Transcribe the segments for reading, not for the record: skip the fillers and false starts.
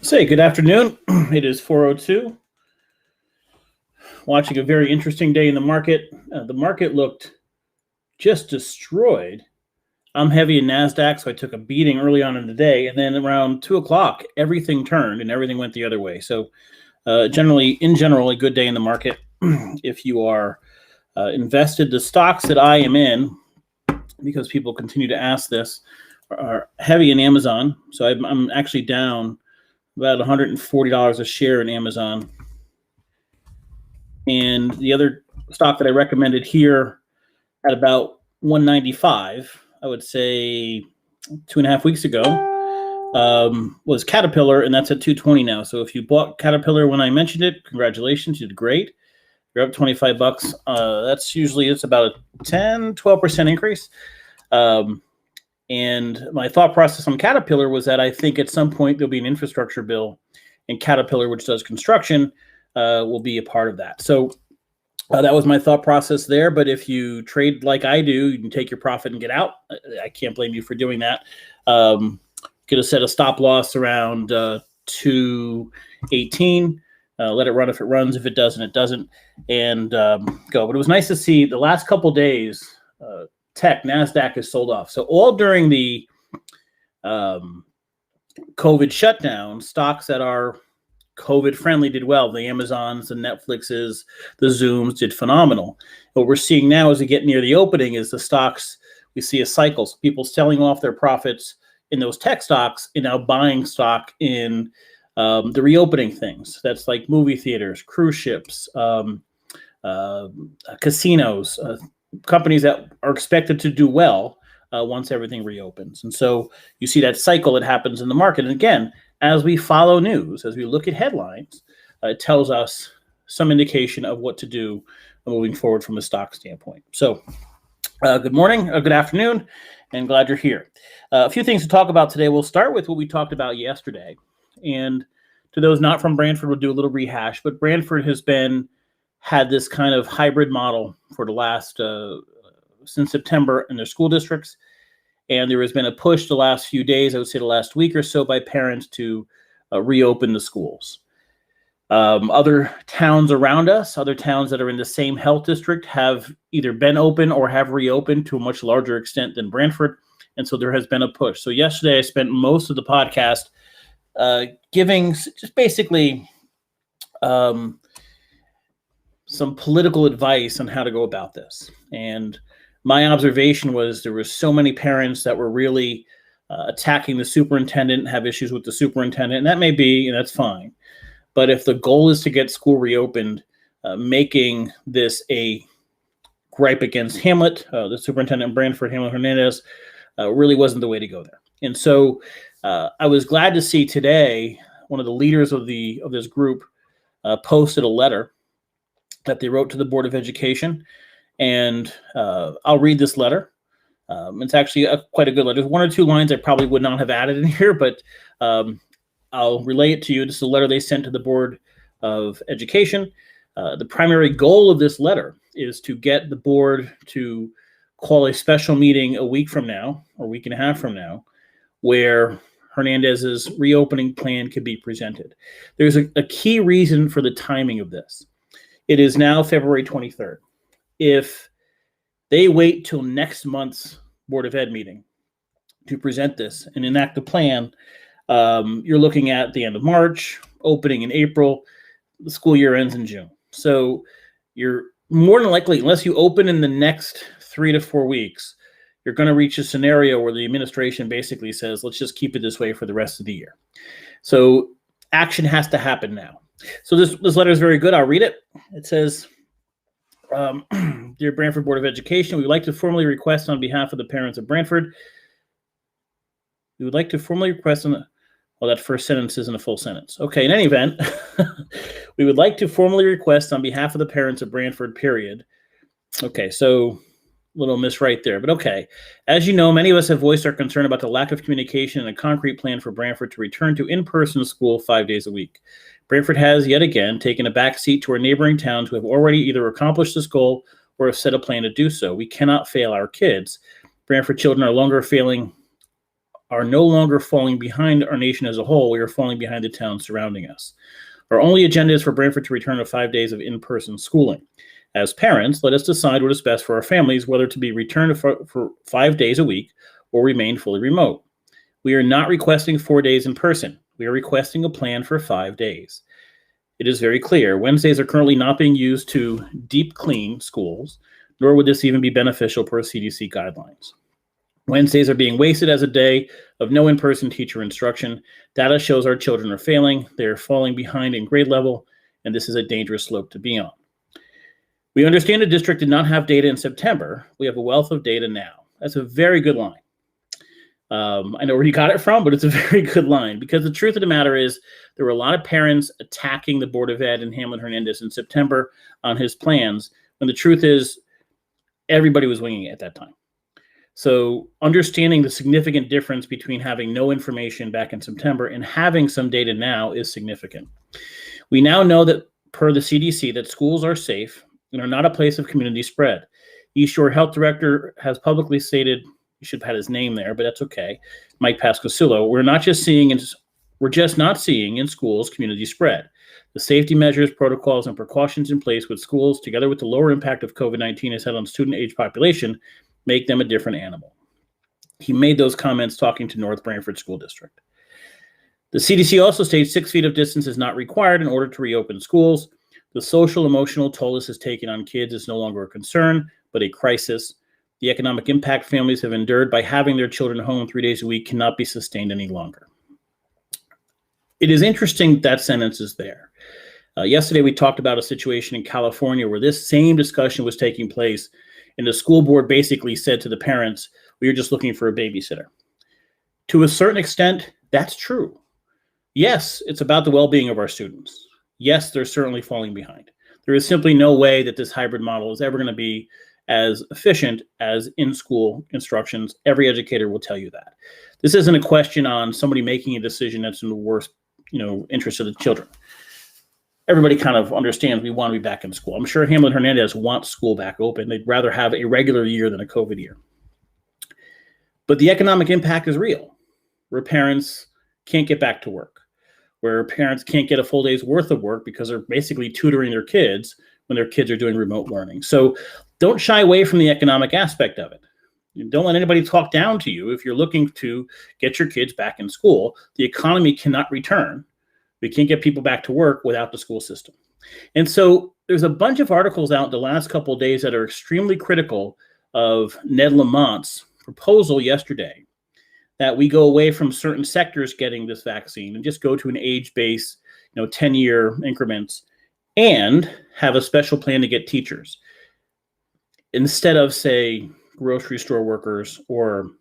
Say good afternoon. It is 4:02. Watching a very interesting day in the market. The market looked just destroyed. I'm heavy in NASDAQ, so I took a beating early on in the day. And then around 2 o'clock, everything turned and everything went the other way. So in general, a good day in the market. If you are invested, the stocks that I am in, because people continue to ask this, are heavy in Amazon. So I'm actually down about $140 a share in Amazon. And the other stock that I recommended here at about 195, I would say 2.5 weeks ago, was Caterpillar, and that's at 220 now. So if you bought Caterpillar when I mentioned it, congratulations, you did great. You're up $25. It's about a 10-12% increase. And my thought process on Caterpillar was that I think at some point there'll be an infrastructure bill, and Caterpillar, which does construction, will be a part of that. So that was my thought process there. But if you trade like I do, you can take your profit and get out. I can't blame you for doing that. Get a set of stop loss around 218. Let it run if it runs. If it doesn't, it doesn't. And go. But it was nice to see the last couple days, tech, NASDAQ is sold off. So all during the COVID shutdown, stocks that are COVID friendly did well. The Amazons, the Netflixes, the Zooms did phenomenal. What we're seeing now as we get near the opening is the stocks, we see a cycle. So people selling off their profits in those tech stocks and now buying stock in the reopening things. That's like movie theaters, cruise ships, casinos, companies that are expected to do well once everything reopens. And so you see that cycle that happens in the market. And again, as we follow news, as we look at headlines, it tells us some indication of what to do moving forward from a stock standpoint. So good morning, good afternoon, and glad you're here. A few things to talk about today. We'll start with what we talked about yesterday. And to those not from Brantford, we'll do a little rehash. But Brantford has had this kind of hybrid model for the last, since September in their school districts. And there has been a push the last few days, I would say the last week or so, by parents to reopen the schools. Other towns around us, other towns that are in the same health district have either been open or have reopened to a much larger extent than Brantford. And so there has been a push. So yesterday I spent most of the podcast giving just basically some political advice on how to go about this. And my observation was there were so many parents that were really attacking the superintendent, have issues with the superintendent, and that may be, and that's fine. But if the goal is to get school reopened, making this a gripe against Hamlet, the superintendent in Brantford, Hamlet Hernandez, really wasn't the way to go there. And so I was glad to see today one of the leaders of this group posted a letter that they wrote to the Board of Education. And I'll read this letter. It's actually quite a good letter. There's one or two lines I probably would not have added in here, but I'll relay it to you. This is a letter they sent to the Board of Education. The primary goal of this letter is to get the board to call a special meeting a week from now, or a week and a half from now, where Hernandez's reopening plan could be presented. There's a key reason for the timing of this. It is now February 23rd. If they wait till next month's Board of Ed meeting to present this and enact the plan, you're looking at the end of March, opening in April, the school year ends in June. So you're more than likely, unless you open in the next 3 to 4 weeks, you're going to reach a scenario where the administration basically says, let's just keep it this way for the rest of the year. So action has to happen now. So this letter is very good. I'll read it. It says, Dear Brantford Board of Education, we would like to formally request on behalf of the parents of Brantford. We would like to formally request that first sentence isn't a full sentence. Okay, in any event, we would like to formally request on behalf of the parents of Brantford, period. Okay, so little miss right there, but okay. As you know, many of us have voiced our concern about the lack of communication and a concrete plan for Brantford to return to in-person school 5 days a week. Brantford has, yet again, taken a back seat to our neighboring towns who have already either accomplished this goal or have set a plan to do so. We cannot fail our kids. Brantford children are no longer falling behind our nation as a whole. We are falling behind the towns surrounding us. Our only agenda is for Brantford to return to 5 days of in-person schooling. As parents, let us decide what is best for our families, whether to be returned for 5 days a week or remain fully remote. We are not requesting 4 days in person. We are requesting a plan for 5 days. It is very clear. Wednesdays are currently not being used to deep clean schools, nor would this even be beneficial per CDC guidelines. Wednesdays are being wasted as a day of no in-person teacher instruction. Data shows our children are failing. They are falling behind in grade level, and this is a dangerous slope to be on. We understand the district did not have data in September. We have a wealth of data now. That's a very good line. I know where you got it from, but it's a very good line, because the truth of the matter is there were a lot of parents attacking the Board of Ed and Hamlin Hernandez in September on his plans, when the truth is everybody was winging it at that time. So understanding the significant difference between having no information back in September and having some data now is significant. We now know that per the CDC that schools are safe and are not a place of community spread. East Shore Health Director has publicly stated, you should have had his name there, but that's okay, Mike Pascosillo, we're just not seeing in schools community spread. The safety measures, protocols, and precautions in place with schools, together with the lower impact of COVID-19 has had on student age population, make them a different animal. He made those comments talking to North Brantford School District. The CDC also states 6 feet of distance is not required in order to reopen schools. The social emotional toll this has taken on kids is no longer a concern, but a crisis. The economic impact families have endured by having their children home 3 days a week cannot be sustained any longer. It is interesting that sentence is there. Yesterday, we talked about a situation in California where this same discussion was taking place, and the school board basically said to the parents, we are just looking for a babysitter. To a certain extent, that's true. Yes, it's about the well-being of our students. Yes, they're certainly falling behind. There is simply no way that this hybrid model is ever going to be as efficient as in-school instructions. Every educator will tell you that. This isn't a question on somebody making a decision that's in the worst, interest of the children. Everybody kind of understands we want to be back in school. I'm sure Hamlin Hernandez wants school back open. They'd rather have a regular year than a COVID year. But the economic impact is real, where parents can't get back to work, where parents can't get a full day's worth of work because they're basically tutoring their kids when their kids are doing remote learning. So don't shy away from the economic aspect of it. Don't let anybody talk down to you if you're looking to get your kids back in school. The economy cannot return. We can't get people back to work without the school system. And so there's a bunch of articles out the last couple of days that are extremely critical of Ned Lamont's proposal yesterday, that we go away from certain sectors getting this vaccine and just go to an age-based, 10-year increments, and have a special plan to get teachers instead of, say, grocery store workers or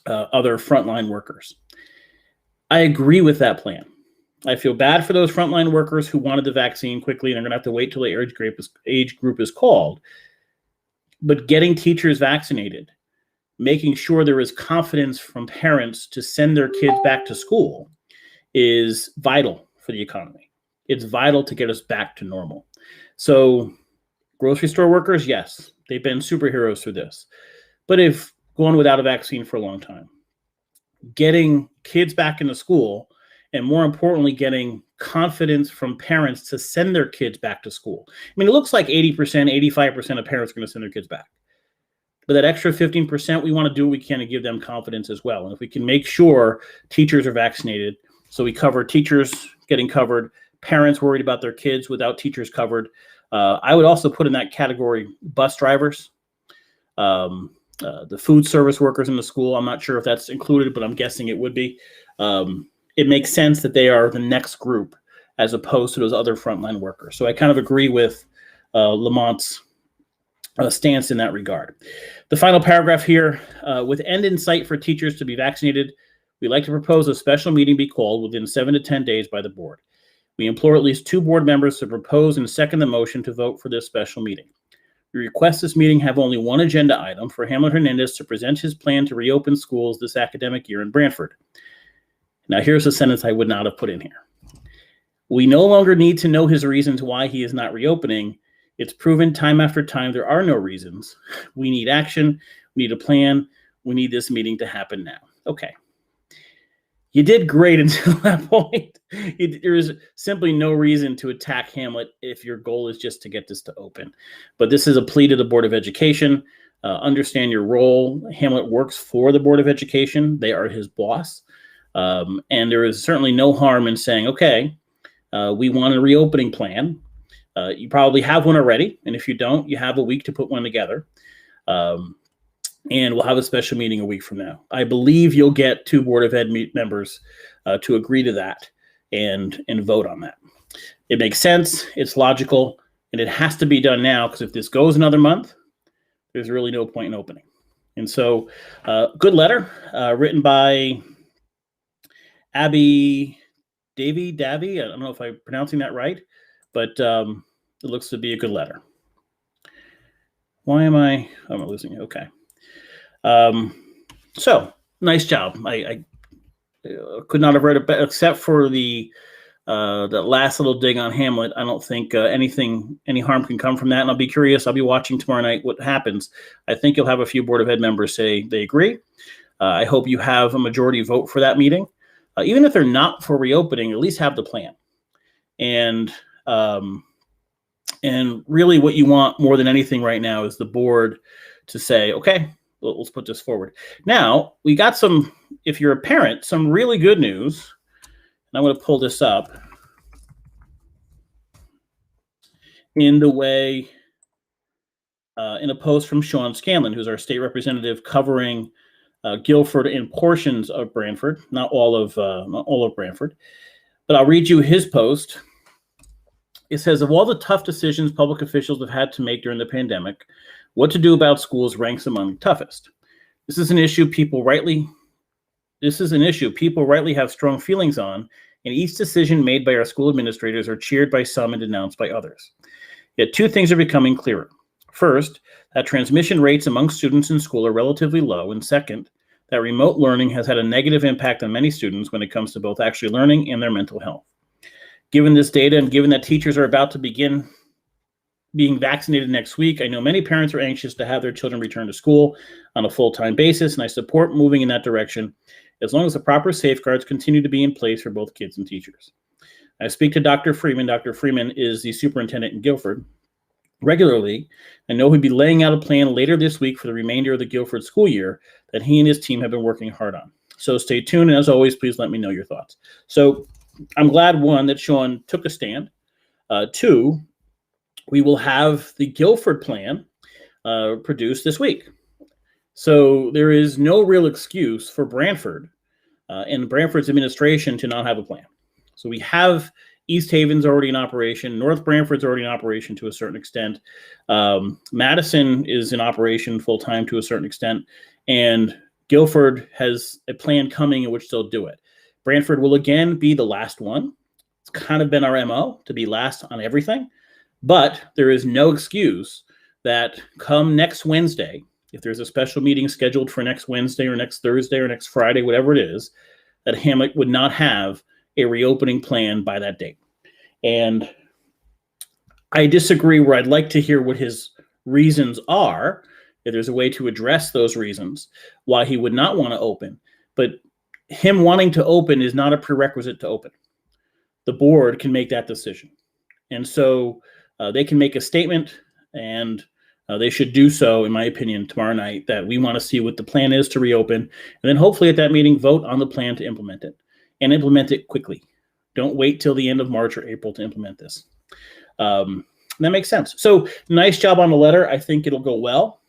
other frontline workers. I agree with that plan. I feel bad for those frontline workers who wanted the vaccine quickly and are going to have to wait till the age group is called. But getting teachers vaccinated, making sure there is confidence from parents to send their kids back to school is vital for the economy. It's vital to get us back to normal. So grocery store workers, yes, they've been superheroes through this, but they've gone without a vaccine for a long time. Getting kids back into school, and more importantly, getting confidence from parents to send their kids back to school. I mean, it looks like 80%, 85% of parents are going to send their kids back. But that extra 15%, we want to do what we can to give them confidence as well. And if we can make sure teachers are vaccinated, so we cover teachers getting covered, parents worried about their kids without teachers covered. I would also put in that category bus drivers, the food service workers in the school. I'm not sure if that's included, but I'm guessing it would be. It makes sense that they are the next group as opposed to those other frontline workers. So I kind of agree with Lamont's stance in that regard. The final paragraph here, with end in sight for teachers to be vaccinated, we'd like to propose a special meeting be called within 7 to 10 days by the board. We implore at least 2 board members to propose and second the motion to vote for this special meeting. We request this meeting have only one agenda item for Hamlin Hernandez to present his plan to reopen schools this academic year in Brantford. Now, here's a sentence I would not have put in here. We no longer need to know his reasons why he is not reopening. It's proven time after time there are no reasons. We need action. We need a plan. We need this meeting to happen now. Okay. You did great until that point. There is simply no reason to attack Hamlet if your goal is just to get this to open. But this is a plea to the Board of Education. Understand your role. Hamlet works for the Board of Education. They are his boss. And there is certainly no harm in saying, okay, we want a reopening plan. You probably have one already. And if you don't, you have a week to put one together. And we'll have a special meeting a week from now. I believe you'll get 2 Board of Ed members to agree to that and vote on that. It makes sense, it's logical, and it has to be done now, because if this goes another month, there's really no point in opening. And so, good letter written by Abby Davy. I don't know if I'm pronouncing that right, but it looks to be a good letter. Why am I losing it? Okay. So nice job. I could not have read it better, except for the last little dig on Hamlet. I don't think any harm can come from that. And I'll be curious. I'll be watching tomorrow night what happens. I think you'll have a few Board of Ed members say they agree. I hope you have a majority vote for that meeting. Even if they're not for reopening, at least have the plan. And really what you want more than anything right now is the board to say, okay, let's put this forward. Now, we got some, if you're a parent, some really good news. And I'm going to pull this up in the way, in a post from Sean Scanlon, who's our state representative covering Guilford and portions of Brantford, not all of Brantford. But I'll read you his post. It says, of all the tough decisions public officials have had to make during the pandemic, what to do about schools ranks among the toughest. This is an issue people rightly have strong feelings on, and each decision made by our school administrators are cheered by some and denounced by others. Yet 2 things are becoming clearer. First, that transmission rates among students in school are relatively low, and second, that remote learning has had a negative impact on many students when it comes to both actually learning and their mental health. Given this data, and given that teachers are about to begin being vaccinated next week, I know many parents are anxious to have their children return to school on a full-time basis, and I support moving in that direction as long as the proper safeguards continue to be in place for both kids and teachers. I speak to Dr. Freeman. Dr. Freeman is the superintendent in Guilford regularly. I know he'll be laying out a plan later this week for the remainder of the Guilford school year that he and his team have been working hard on. So stay tuned, and as always, please let me know your thoughts. So I'm glad, 1, that Sean took a stand. 2, we will have the Guilford plan produced this week. So there is no real excuse for Brantford and Brantford's administration to not have a plan. So we have East Haven's already in operation. North Brantford's already in operation to a certain extent. Madison is in operation full-time to a certain extent. And Guilford has a plan coming in which they'll do it. Brantford will again be the last one. It's kind of been our MO to be last on everything. But there is no excuse that come next Wednesday, if there's a special meeting scheduled for next Wednesday or next Thursday or next Friday, whatever it is, that Hamlet would not have a reopening plan by that date. And I disagree where I'd like to hear what his reasons are, if there's a way to address those reasons, why he would not want to open. But him wanting to open is not a prerequisite to open. The board can make that decision. And so they can make a statement, and they should do so, in my opinion, tomorrow night, that we want to see what the plan is to reopen. And then hopefully at that meeting, vote on the plan to implement it, and implement it quickly. Don't wait till the end of March or April to implement this. That makes sense. So nice job on the letter. I think it'll go well.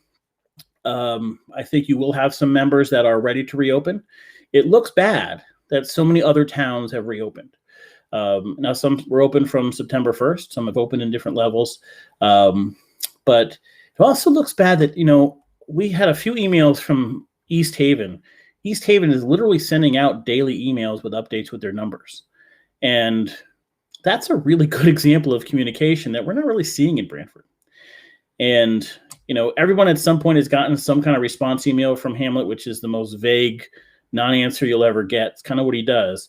I think you will have some members that are ready to reopen. It looks bad that so many other towns have reopened. Now, some were open from September 1st. Some have opened in different levels. But it also looks bad that, we had a few emails from East Haven. East Haven is literally sending out daily emails with updates with their numbers. And that's a really good example of communication that we're not really seeing in Brantford. And, everyone at some point has gotten some kind of response email from Hamlet, which is the most vague non-answer you'll ever get. It's kind of what he does.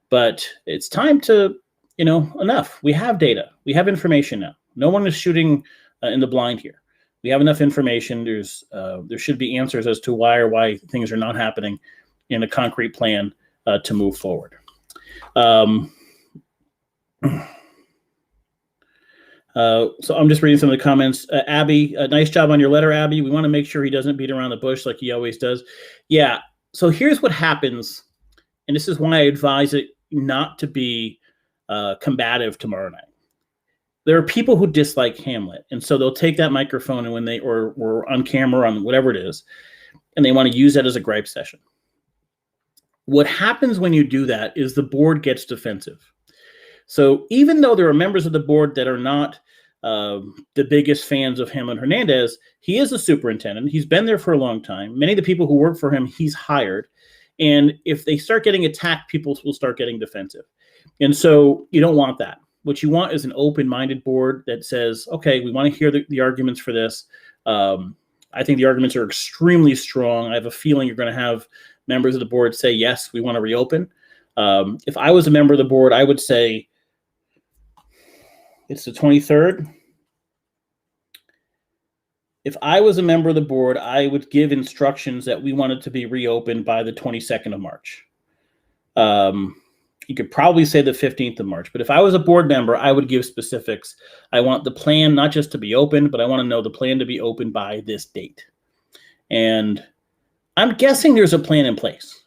But it's time to, enough. We have data. We have information now. No one is shooting in the blind here. We have enough information. There should be answers as to why things are not happening in a concrete plan to move forward. So I'm just reading some of the comments. Abby, nice job on your letter, Abby. We want to make sure he doesn't beat around the bush like he always does. Yeah. So here's what happens, and this is why I advise it not to be combative tomorrow night. There are people who dislike Hamlet, and so they'll take that microphone and when they or on camera on whatever it is, and they want to use that as a gripe session. What happens when you do that is the board gets defensive. So even though there are members of the board that are not the biggest fans of him and Hernandez, he is a superintendent. He's been there for a long time. Many of the people who work for him, he's hired. And if they start getting attacked, people will start getting defensive. And so you don't want that. What you want is an open-minded board that says, okay, we want to hear the arguments for this. I think the arguments are extremely strong. I have a feeling you're going to have members of the board say, yes, we want to reopen. If I was a member of the board, I would say it's the 23rd. If I was a member of the board, I would give instructions that we wanted to be reopened by the 22nd of March. You could probably say the 15th of March, but if I was a board member, I would give specifics. I want the plan not just to be open, but I want to know the plan to be open by this date. And I'm guessing there's a plan in place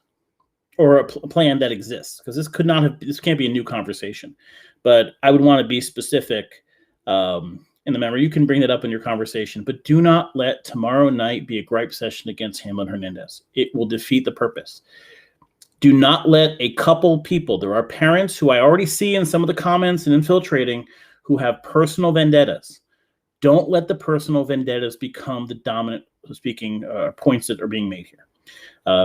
or a plan that exists, because this can't be a new conversation, but I would want to be specific in the member. You can bring that up in your conversation, but do not let tomorrow night be a gripe session against Hamlin Hernandez. It will defeat the purpose. Do not let a couple people, there are parents who I already see in some of the comments and infiltrating who have personal vendettas. Don't let the personal vendettas become the dominant speaking points that are being made here.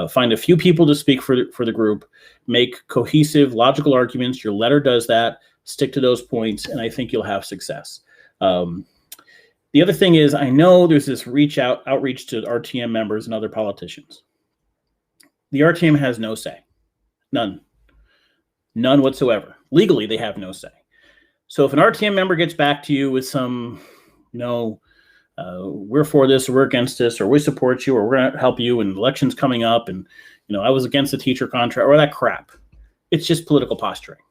Find a few people to speak for the group. Make cohesive, logical arguments. Your letter does that. Stick to those points, and I think you'll have success. The other thing is, I know there's this outreach to RTM members and other politicians. The RTM has no say. None whatsoever. Legally, they have no say. So if an RTM member gets back to you with some, we're for this, or we're against this, or we support you, or we're going to help you, and elections coming up, and I was against the teacher contract, or that crap, it's just political posturing.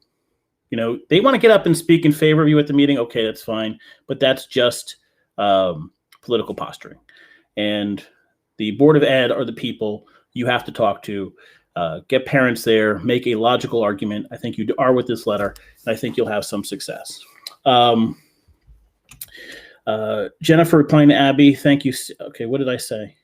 They want to get up and speak in favor of you at the meeting. Okay, that's fine, but that's just political posturing. And the Board of Ed are the people you have to talk to. Get parents there, make a logical argument. I think you are with this letter, and I think you'll have some success. Jennifer replying to Abby, thank you. Okay, what did I say?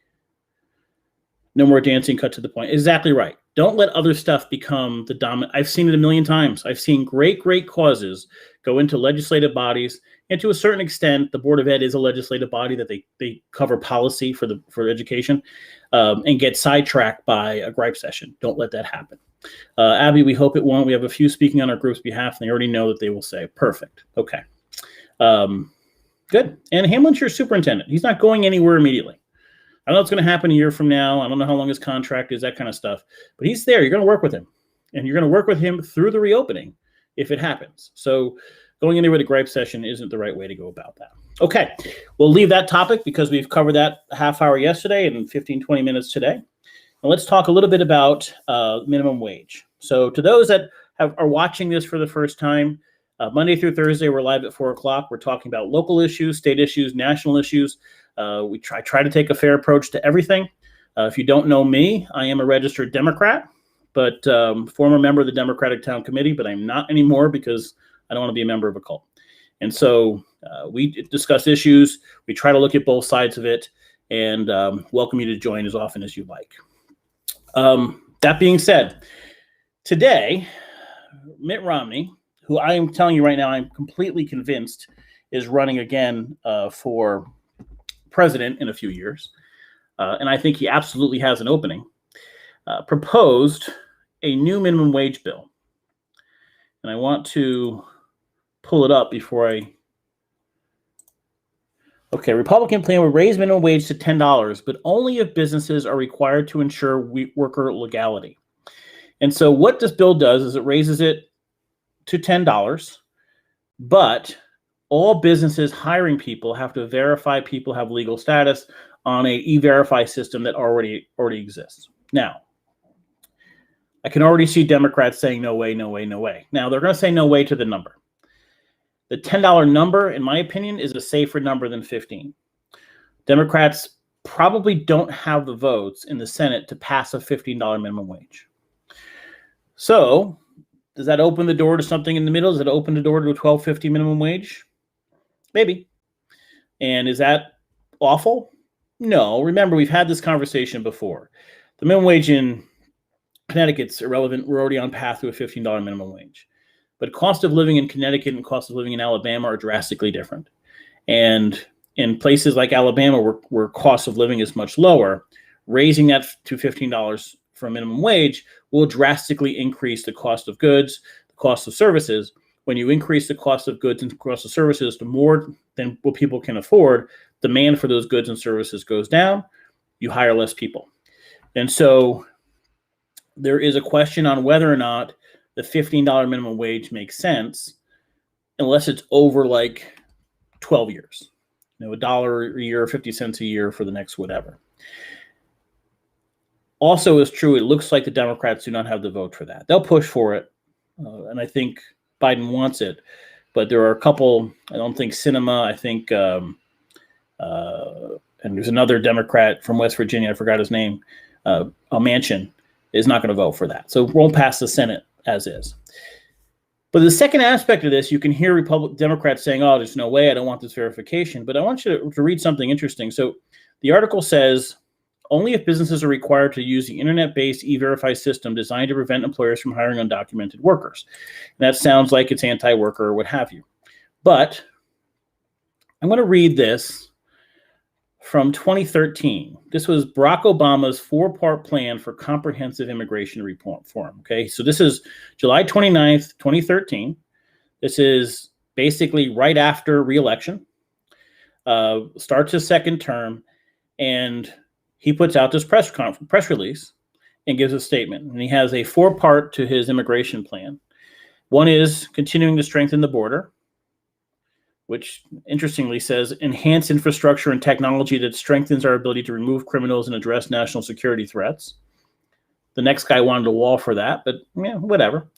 No more dancing, cut to the point. Exactly right. Don't let other stuff become the dominant. I've seen it a million times. I've seen great causes go into legislative bodies, and to a certain extent, the Board of Ed is a legislative body that they cover policy for education, and get sidetracked by a gripe session. Don't let that happen. Abby, we hope it won't. We have a few speaking on our group's behalf, and they already know that they will say, perfect. Okay. Good. And Hamlin's your superintendent. He's not going anywhere immediately. I don't know what's going to happen a year from now. I don't know how long his contract is, that kind of stuff. But he's there. You're going to work with him. And you're going to work with him through the reopening if it happens. So going anywhere with a gripe session isn't the right way to go about that. Okay. We'll leave that topic because we've covered that a half hour yesterday and 15, 20 minutes today. And let's talk a little bit about minimum wage. So to those that are watching this for the first time, Monday through Thursday, we're live at 4 o'clock. We're talking about local issues, state issues, national issues. We try to take a fair approach to everything. If you don't know me, I am a registered Democrat, but former member of the Democratic Town Committee, but I'm not anymore because I don't want to be a member of a cult. And so we discuss issues. We try to look at both sides of it, and welcome you to join as often as you like. That being said, today, Mitt Romney, who I am telling you right now, I'm completely convinced is running again for president in a few years, and I think he absolutely has an opening, proposed a new minimum wage bill. And I want to pull it up before Okay, Republican plan would raise minimum wage to $10, but only if businesses are required to ensure worker legality. And so what this bill does is it raises it to $10, but all businesses hiring people have to verify people have legal status on a e-verify system that already exists. Now, I can already see Democrats saying no way, no way, no way. Now, they're going to say no way to the number. The $10 number, in my opinion, is a safer number than 15. Democrats probably don't have the votes in the Senate to pass a $15 minimum wage. So, does that open the door to something in the middle? Does it open the door to a $12.50 minimum wage? Maybe. And is that awful? No. Remember, we've had this conversation before. The minimum wage in Connecticut's irrelevant. We're already on path to a $15 minimum wage. But cost of living in Connecticut and cost of living in Alabama are drastically different. And in places like Alabama, where cost of living is much lower, raising that to $15 for a minimum wage will drastically increase the cost of goods, the cost of services. When you increase the cost of goods and cost of services to more than what people can afford, demand for those goods and services goes down, you hire less people. And so there is a question on whether or not the $15 minimum wage makes sense unless it's over like 12 years. $1 a year, 50 cents a year for the next whatever. Also is true, it looks like the Democrats do not have the vote for that. They'll push for it, and I think Biden wants it. But there are a couple, I don't think Sinema, I think, and there's another Democrat from West Virginia, I forgot his name, Manchin, is not going to vote for that. So it won't pass the Senate as is. But the second aspect of this, you can hear Democrats saying, oh, there's no way, I don't want this verification. But I want you to read something interesting. So the article says, only if businesses are required to use the internet-based e-verify system designed to prevent employers from hiring undocumented workers. And that sounds like it's anti-worker or what have you. But I'm going to read this from 2013. This was Barack Obama's 4-part plan for comprehensive immigration reform. Okay, so this is July 29th, 2013. This is basically right after re-election, starts his second term, and he puts out this press release and gives a statement. And he has a 4-part to his immigration plan. One is continuing to strengthen the border, which interestingly says enhance infrastructure and technology that strengthens our ability to remove criminals and address national security threats. The next guy wanted a wall for that, but yeah, whatever.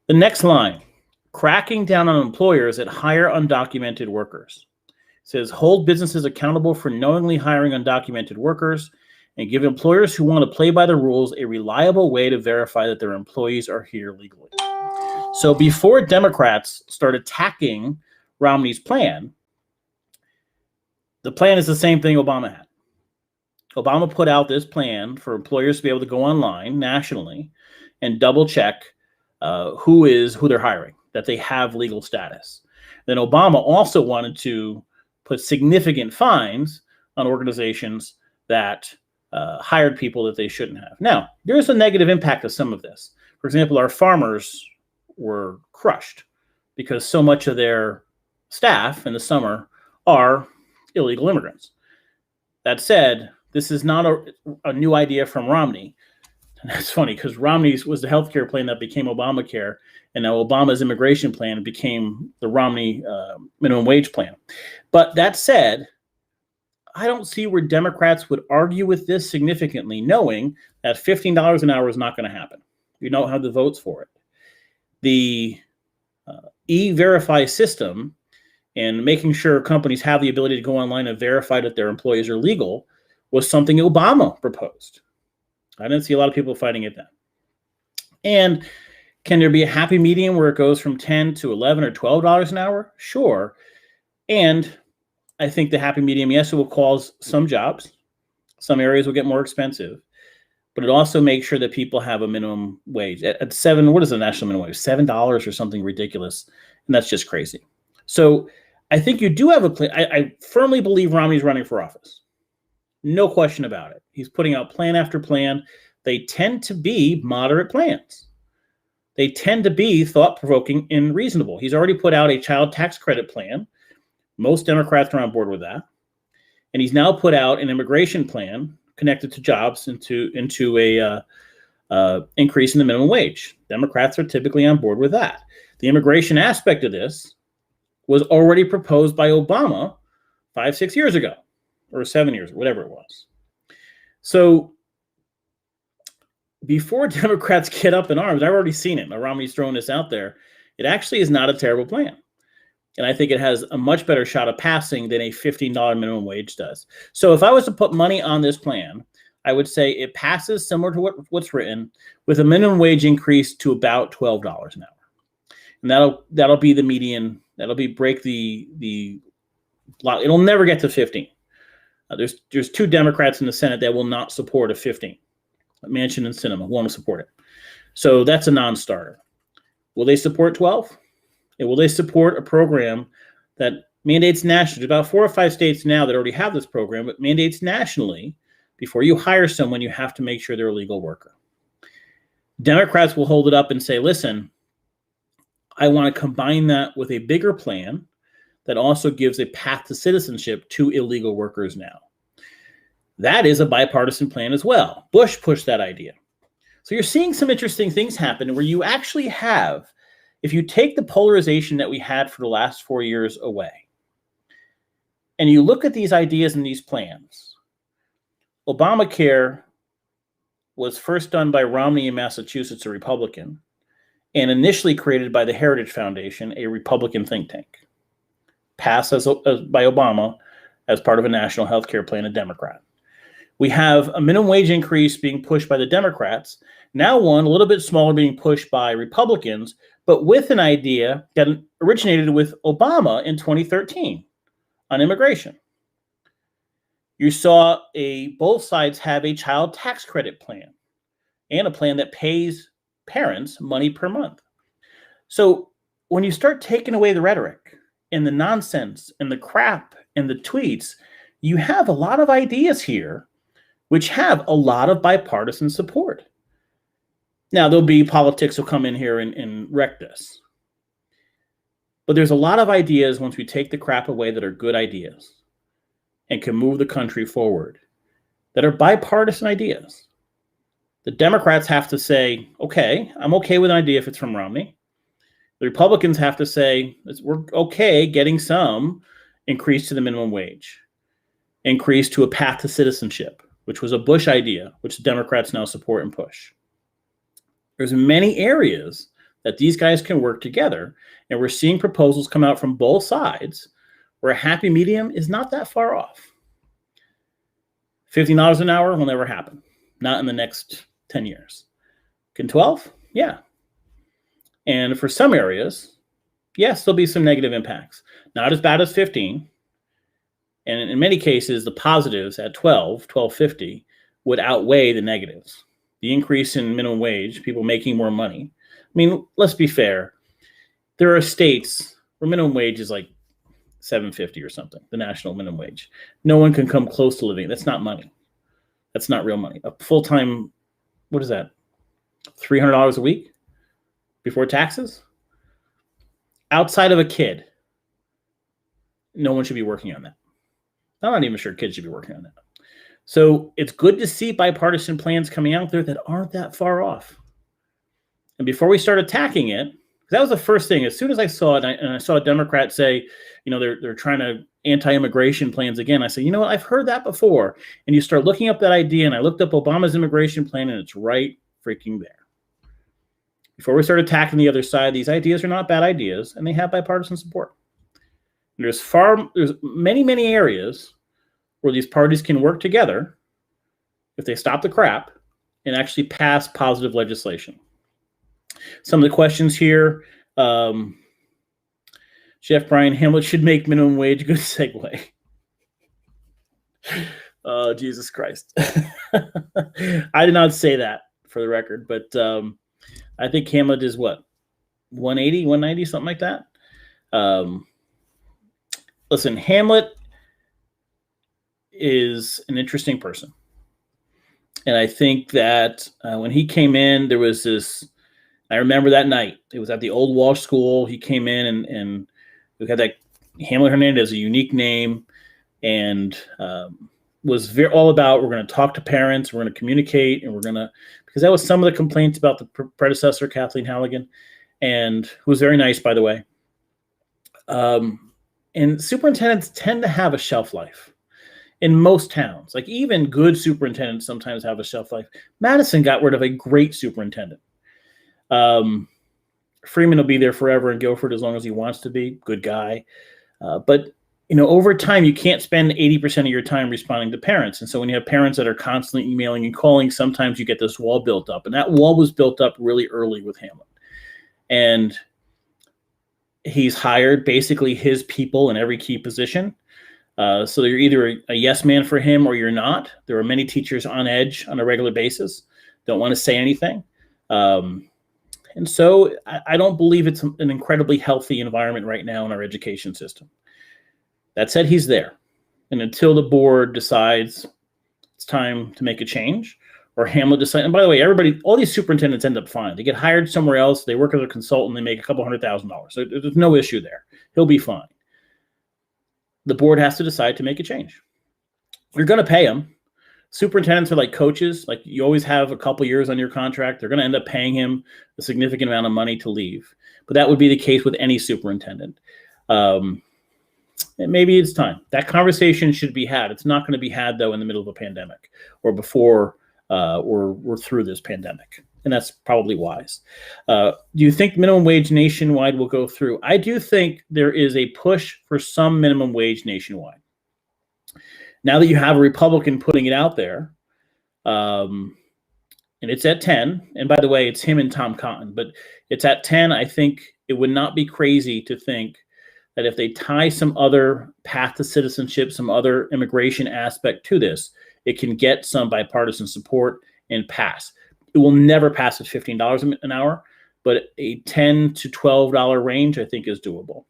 The next line, cracking down on employers that hire undocumented workers. It says hold businesses accountable for knowingly hiring undocumented workers and give employers who want to play by the rules a reliable way to verify that their employees are here legally. So before Democrats start attacking Romney's plan, the plan is the same thing Obama had. Obama put out this plan for employers to be able to go online nationally and double check who they're hiring, that they have legal status. Then Obama also wanted to put significant fines on organizations that hired people that they shouldn't have. Now, there's a negative impact of some of this. For example, our farmers were crushed because so much of their staff in the summer are illegal immigrants. That said, this is not a new idea from Romney. And that's funny because Romney's was the healthcare plan that became Obamacare, and now Obama's immigration plan became the Romney minimum wage plan. But that said, I don't see where Democrats would argue with this significantly, knowing that $15 an hour is not going to happen. You don't have the votes for it. The e-verify system and making sure companies have the ability to go online and verify that their employees are legal was something Obama proposed. I didn't see a lot of people fighting it then. And can there be a happy medium where it goes from $10 to $11 or $12 an hour? Sure. And I think the happy medium, yes, it will cause some jobs. Some areas will get more expensive. But it also makes sure that people have a minimum wage. At $7, what is the national minimum wage? $7 or something ridiculous. And that's just crazy. So I think you do have a plan. I firmly believe Romney's running for office. No question about it. He's putting out plan after plan. They tend to be moderate plans. They tend to be thought-provoking and reasonable. He's already put out a child tax credit plan. Most Democrats are on board with that. And he's now put out an immigration plan connected to jobs into a increase in the minimum wage. Democrats are typically on board with that. The immigration aspect of this, was already proposed by Obama 5-6 years ago, or 7 years, whatever it was. So before Democrats get up in arms, I've already seen it. Romney's throwing this out there. It actually is not a terrible plan. And I think it has a much better shot of passing than a $15 minimum wage does. So if I was to put money on this plan, I would say it passes similar to what's written, with a minimum wage increase to about $12 an hour. And that'll be the median. That'll be break the lot. It'll never get to 15. There's 2 Democrats in the Senate that will not support a 15. Manchin and Sinema won't support it. So that's a non-starter. Will they support 12? And will they support a program that mandates nationally? There's about 4 or 5 states now that already have this program, but mandates nationally, before you hire someone, you have to make sure they're a legal worker. Democrats will hold it up and say, listen, I want to combine that with a bigger plan that also gives a path to citizenship to illegal workers now. That is a bipartisan plan as well. Bush pushed that idea. So you're seeing some interesting things happen where you actually have, if you take the polarization that we had for the last 4 years away, and you look at these ideas and these plans, Obamacare was first done by Romney in Massachusetts, a Republican, and initially created by the Heritage Foundation, a Republican think tank. Passed by Obama as part of a national health care plan, a Democrat. We have a minimum wage increase being pushed by the Democrats, now one a little bit smaller being pushed by Republicans, but with an idea that originated with Obama in 2013 on immigration. You saw both sides have a child tax credit plan and a plan that pays parents money per month. So when you start taking away the rhetoric and the nonsense and the crap and the tweets, you have a lot of ideas here which have a lot of bipartisan support. Now, there'll be politics will come in here and wreck this. But there's a lot of ideas once we take the crap away that are good ideas and can move the country forward that are bipartisan ideas. The Democrats have to say, okay, I'm okay with an idea if it's from Romney. The Republicans have to say, we're okay getting some increase to the minimum wage, increase to a path to citizenship, which was a Bush idea, which the Democrats now support and push. There's many areas that these guys can work together, and we're seeing proposals come out from both sides where a happy medium is not that far off. $15 an hour will never happen, not in the next 10 years. Can 12? Yeah. And for some areas, yes, there'll be some negative impacts. Not as bad as 15. And in many cases, the positives at 12.50 would outweigh the negatives. The increase in minimum wage, people making more money. I mean, let's be fair. There are states where minimum wage is like $7.50 or something, the national minimum wage. No one can come close to living. That's not money. That's not real money. A full-time, what is that? $300 a week before taxes? Outside of a kid, no one should be working on that. I'm not even sure kids should be working on that. So it's good to see bipartisan plans coming out there that aren't that far off. And before we start attacking it, that was the first thing. As soon as I saw it, and I saw a Democrat say, they're trying to anti-immigration plans again, I said, you know what? I've heard that before. And you start looking up that idea, and I looked up Obama's immigration plan, and it's right freaking there. Before we start attacking the other side, these ideas are not bad ideas, and they have bipartisan support. And there's many, many areas where these parties can work together if they stop the crap and actually pass positive legislation. Some of the questions here, Jeff Brian Hamlet should make minimum wage. Good segue. Oh, Jesus Christ. I did not say that for the record, but I think Hamlet is what? 180, 190, something like that. Listen, Hamlet is an interesting person. And I think that when he came in, there was this, I remember that night. It was at the old Walsh School. He came in and we had that Hamlet Hernandez, a unique name, and was all about, we're going to talk to parents, we're going to communicate, and because that was some of the complaints about the predecessor, Kathleen Halligan, and who was very nice, by the way. And superintendents tend to have a shelf life in most towns. Like even good superintendents sometimes have a shelf life. Madison got rid of a great superintendent. Freeman will be there forever in Guilford as long as he wants to be. Good guy. But over time, you can't spend 80% of your time responding to parents. And so when you have parents that are constantly emailing and calling, sometimes you get this wall built up. And that wall was built up really early with Hamlin. And he's hired basically his people in every key position. So you're either a yes man for him or you're not. There are many teachers on edge on a regular basis, don't want to say anything. And so I don't believe it's an incredibly healthy environment right now in our education system. That said, he's there. And until the board decides it's time to make a change, or Hamlin decides, and by the way, all these superintendents end up fine. They get hired somewhere else, they work as a consultant, they make a couple $100,000. So there's no issue there. He'll be fine. The board has to decide to make a change. You're going to pay him. Superintendents are like coaches. Like you always have a couple years on your contract. They're going to end up paying him a significant amount of money to leave. But that would be the case with any superintendent. And maybe it's time. That conversation should be had. It's not going to be had, though, in the middle of a pandemic or before we're through this pandemic. And that's probably wise. Do you think minimum wage nationwide will go through? I do think there is a push for some minimum wage nationwide. Now that you have a Republican putting it out there, and it's at 10, and by the way, it's him and Tom Cotton, but it's at 10, I think it would not be crazy to think that if they tie some other path to citizenship, some other immigration aspect to this, it can get some bipartisan support and pass. It will never pass at $15 an hour, but a $10 to $12 range, I think, is doable.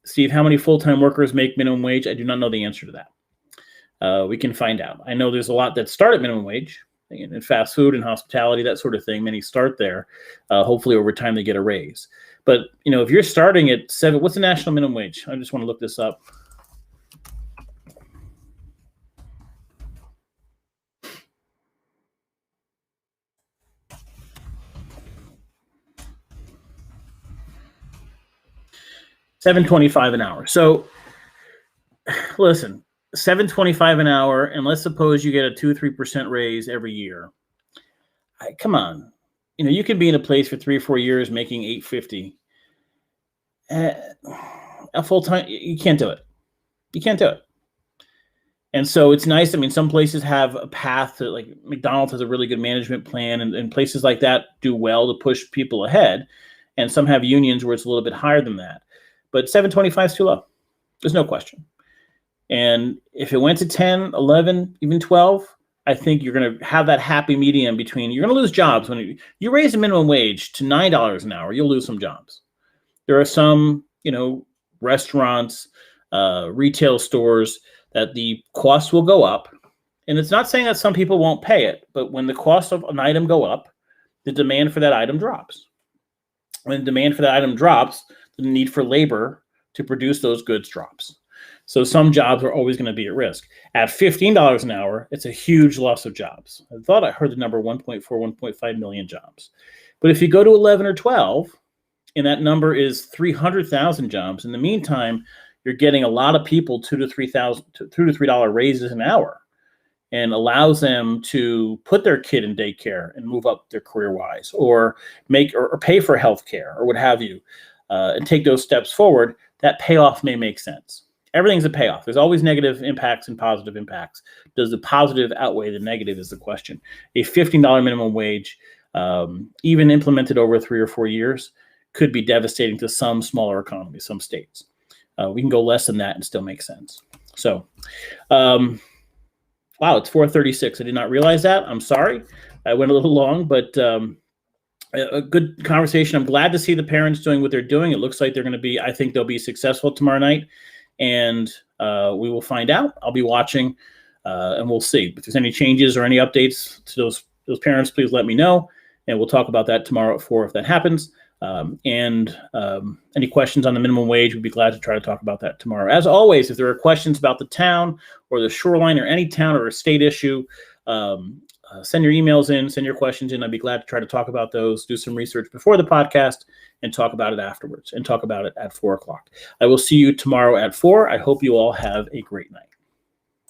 Steve, how many full-time workers make minimum wage? I do not know the answer to that. We can find out. I know there's a lot that start at minimum wage in fast food and hospitality, that sort of thing. Many start there. Hopefully over time they get a raise. But, if you're starting at $7, what's the national minimum wage? I just want to look this up. $7.25 an hour. So listen, $7.25 an hour, and let's suppose you get a 2-3% raise every year. Come on. You can be in a place for 3 or 4 years making $8.50. A full-time, you can't do it. You can't do it. And so it's nice. I mean, some places have a path to, like McDonald's has a really good management plan, and places like that do well to push people ahead. And some have unions where it's a little bit higher than that. But $7.25 is too low. There's no question. And if it went to 10, 11, even 12, I think you're going to have that happy medium between, you're going to lose jobs. When you raise the minimum wage to $9 an hour, you'll lose some jobs. There are some, restaurants, retail stores that the costs will go up. And it's not saying that some people won't pay it, but when the cost of an item go up, the demand for that item drops. When the demand for that item drops, the need for labor to produce those goods drops. So some jobs are always going to be at risk. At $15 an hour, it's a huge loss of jobs. I thought I heard the number 1.4, 1.5 million jobs. But if you go to 11 or 12, and that number is 300,000 jobs, in the meantime, you're getting a lot of people $2 to $3 raises an hour, and allows them to put their kid in daycare and move up their career-wise, or make or pay for health care or what have you, and take those steps forward. That payoff may make sense. Everything's a payoff. There's always negative impacts and positive impacts. Does the positive outweigh the negative is the question. A $15 minimum wage, even implemented over 3 or 4 years, could be devastating to some smaller economies, some states. We can go less than that and still make sense. So, wow, it's 4:36. I did not realize that. I'm sorry. I went a little long, but a good conversation. I'm glad to see the parents doing what they're doing. It looks like they're going to be, I think they'll be successful tomorrow night. And we will find out. I'll be watching, and we'll see. If there's any changes or any updates to those parents, please let me know. And we'll talk about that tomorrow at 4 if that happens. And any questions on the minimum wage, we'd be glad to try to talk about that tomorrow. As always, if there are questions about the town or the shoreline or any town or a state issue, send your emails in, send your questions in. I'd be glad to try to talk about those, do some research before the podcast, and talk about it afterwards, and talk about it at 4 o'clock. I will see you tomorrow at 4. I hope you all have a great night.